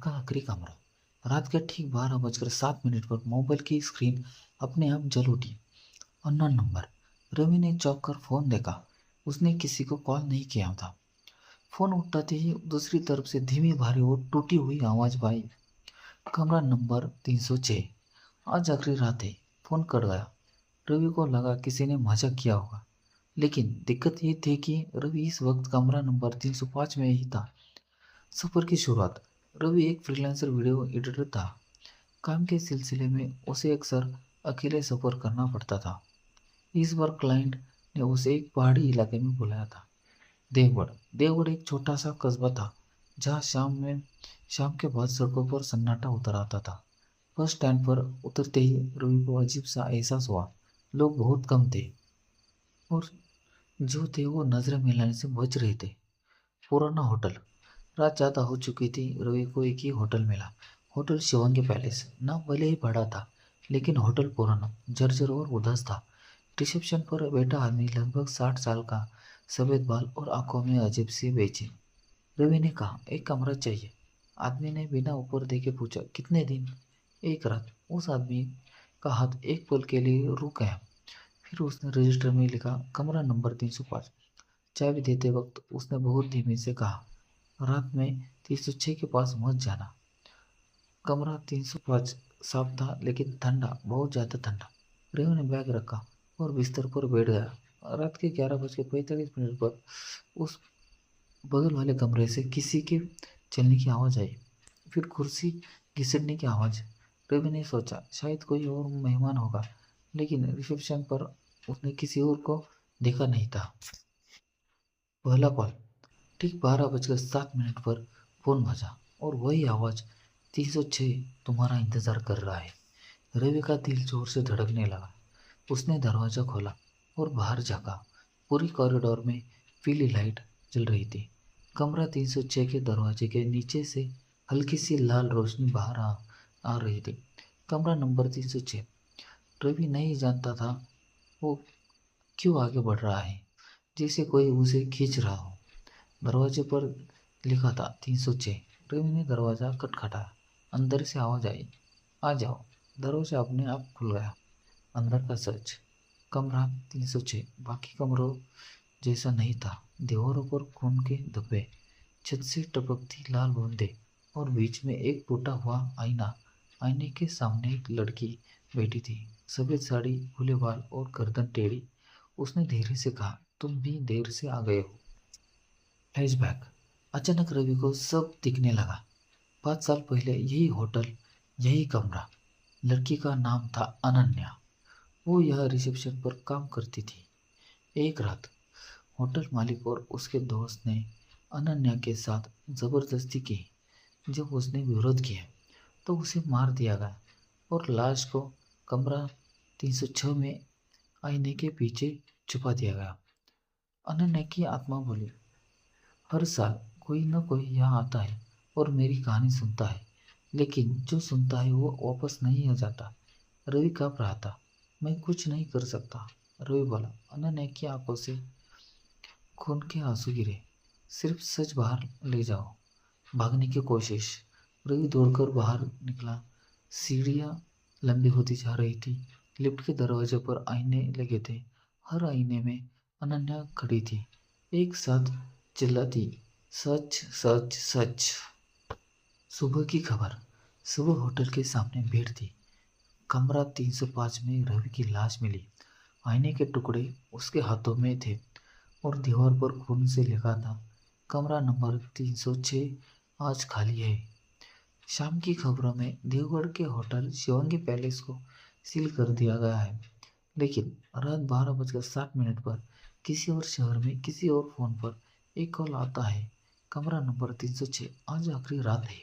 का आखिरी कमरा। रात के ठीक 12:07 पर मोबाइल की स्क्रीन अपने आप जल उठी। Unknown number. रवि ने चौंक कर फोन देखा। उसने किसी को कॉल नहीं किया था। फोन उठाते ही दूसरी तरफ से धीमी भारी और टूटी हुई आवाज आई। कमरा नंबर 306। आज आखिरी रात है। फोन कट गया। रवि को लगा किसी ने मजाक किया होगा, लेकिन दिक्कत ये थी कि रवि इस वक्त कमरा नंबर 305 में ही था। सफर की शुरुआत। रवि एक फ्रीलांसर वीडियो एडिटर था। काम के सिलसिले में उसे अक्सर अकेले सफर करना पड़ता था। इस बार क्लाइंट ने उसे एक पहाड़ी इलाके में बुलाया था। देवगढ़। देवगढ़ एक छोटा सा कस्बा था जहाँ शाम के बाद सड़कों पर सन्नाटा उतर आता था। बस स्टैंड पर उतरते ही रवि को अजीब सा एहसास हुआ। लोग बहुत कम थे और जो थे वो नजरें मिलाने से बच रहे थे। पुराना होटल। रात ज़्यादा हो चुकी थी। रवि को एक ही होटल मिला। Hotel Shivangi palace. नाम भले ही बड़ा था, लेकिन होटल पुराना, जर्जर और उदास था। रिसेप्शन पर बैठा आदमी लगभग 60 साल का, सफेद बाल और आंखों में अजीब सी बेचैनी। रवि ने कहा, एक कमरा चाहिए। आदमी ने बिना ऊपर देखे पूछा, कितने दिन? एक रात। उस आदमी का हाथ एक पल के लिए रुक गया। फिर उसने रजिस्टर में लिखा, कमरा नंबर 305। चाबी देते वक्त उसने बहुत धीमे से कहा, रात में 306 के पास मत जाना। कमरा 305 साफ था, लेकिन ठंडा, बहुत ज़्यादा ठंडा। रवि ने बैग रखा और बिस्तर पर बैठ गया। रात के 11:45 पर उस बगल वाले कमरे से किसी के चलने की आवाज़ आई। फिर कुर्सी घिसटने की आवाज़। रवि ने सोचा शायद कोई और मेहमान होगा, लेकिन रिसेप्शन पर उसने किसी और को देखा नहीं था। पहला कॉल। ठीक 12:07 पर फोन बजा और वही आवाज़, 306 तुम्हारा इंतज़ार कर रहा है। रवि का दिल जोर से धड़कने लगा। उसने दरवाज़ा खोला और बाहर झाँका। पूरी कॉरिडोर में पीली लाइट जल रही थी। कमरा 306 के दरवाजे के नीचे से हल्की सी लाल रोशनी बाहर आ रही थी। कमरा नंबर 306। रवि नहीं जानता था वो क्यों आगे बढ़ रहा है, जैसे कोई उसे खींच रहा हो। दरवाजे पर लिखा था 306। रवि ने दरवाज़ा खटखटाया। अंदर से आवाज़ आई, आ जाओ। दरवाजा अपने आप खुल गया। अंदर का सच। कमरा 306 बाकी कमरों जैसा नहीं था। दीवारों पर खून के धब्बे, छत से टपकती लाल बूंदें और बीच में एक टूटा हुआ आईना। आईने के सामने एक लड़की बैठी थी, सफ़ेद साड़ी, खुले बाल और गर्दन टेढ़ी। उसने धीरे से कहा, तुम भी देर से आ गए हो। फ्लैशबैक। अचानक रवि को सब दिखने लगा। 5 साल पहले यही होटल, यही कमरा। लड़की का नाम था अनन्या। वो यह रिसेप्शन पर काम करती थी। एक रात होटल मालिक और उसके दोस्त ने अनन्या के साथ जबरदस्ती की। जब उसने विरोध किया तो उसे मार दिया गया और लाश को कमरा 306 में आईने के पीछे छुपा दिया गया। अनन्या की आत्मा बोली, हर साल कोई न कोई यहाँ आता है और मेरी कहानी सुनता है, लेकिन जो सुनता है वो वापस नहीं आ जाता। रवि काँप रहा था। मैं कुछ नहीं कर सकता, रवि बोला। अनन्या की आंखों से खून के आंसू गिरे। सिर्फ सच बाहर ले जाओ। भागने की कोशिश। रवि दौड़कर बाहर निकला। सीढ़ियाँ लंबी होती जा रही थी। लिफ्ट के दरवाजे पर आईने लगे थे। हर आईने में अनन्या खड़ी थी, एक साथ चिल्लाती, सच सच सच। सुबह की खबर। सुबह होटल के सामने भीड़ थी। कमरा 305 में रवि की लाश मिली। आईने के टुकड़े उसके हाथों में थे और दीवार पर खून से लिखा था, कमरा नंबर 306 आज खाली है। शाम की खबरों में देवगढ़ के होटल शिवांगी पैलेस को सील कर दिया गया है, लेकिन रात 12:07 पर किसी और शहर में किसी और फोन पर एक कॉल आता है, कमरा नंबर 306 आज आखिरी रात है।